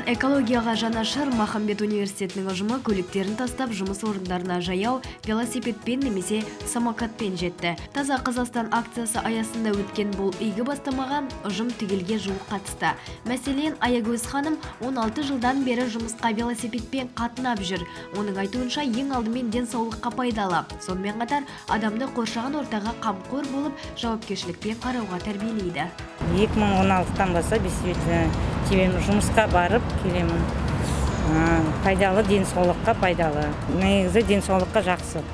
Бүгін экологияға жанашыр Махамбет университетінің ұжымы көліктерін тастап жұмыс орындарына жаяу велосипедпен немесе самокатпен жетті. Таза Қазақстан акциясы аясында өткен бұл игі бастамаға ұжым түгелге жуық қатысты. Мәселен, Аягөз ханым 16 жылдан бері жұмысқа велосипедпен қатынап жүр. Оның айтуынша ең алдымен денсаулыққа пайдалы. Сонымен қатар адамды қоршаған ортаға қамқор болып, жауапкершілікпен қарауға тәрбиелейді. 2016-тан баса жұмысқа барып келемін. Пайдалы, денсаулыққа пайдалы. Негізі денсаулыққа жақсы.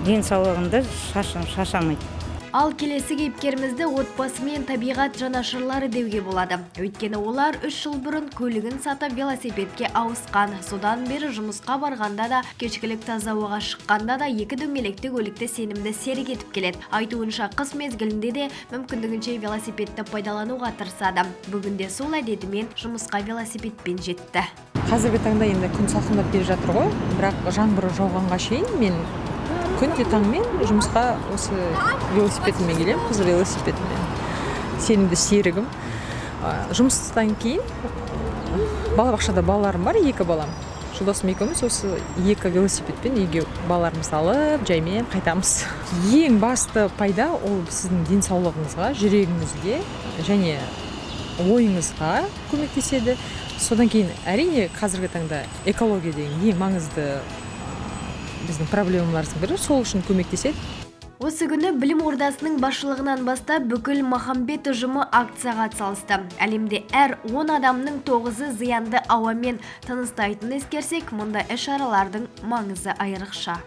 Денсаулығында шашамайды. Ал келесі кейіпкерімізді отбасы мен табиғат жанашырлары деуге болады. Өйткені олар 3 жыл бұрын көлігін сатып велосипедке ауысқан. Содан бері жұмысқа барғанда да, кешкілік таза ауаға шыққанда да екі дөңгелекті көлікті сенімді серік етіп келеді. Айтуынша қыс мезгілінде де мүмкіндігінше велосипедті пайдалануға тырысады. Бүгінде сол әдетімен жұмысқа велосипедпен жетті. Қазіргі таңда енді күн салқындап келе жатыр ғой, бірақ жаңбыр жауғанға шейін мен күнде таңмен жұмысқа осы велосипедіммен келемін, қызыл велосипедіммен. Сенімді серігім. Жұмыстан кейін балабақшада балаларым бар, 2 балам. Жолдасым екеуміз осы 2 велосипедпен үйге балаларымызды алып, жаймен қайтамыз. Ең басты пайда ол сіздің денсаулығыңызға, жүрегіңізге және ойыңызға көмектеседі. Содан кейін әрине қазіргі таңда экология деген ең маңызды біздің проблемаларымыздың бірі, сол үшін көмектеседі. Осы күні білім ордасының басшылығынан бастап бүкіл Махамбет ұжымы акцияға атсалысты. Әлемде әр 10 адамның 9-ы зиянды ауамен тыныстайтынын ескерсек, мұнда іс-шаралардың маңызы айрықша.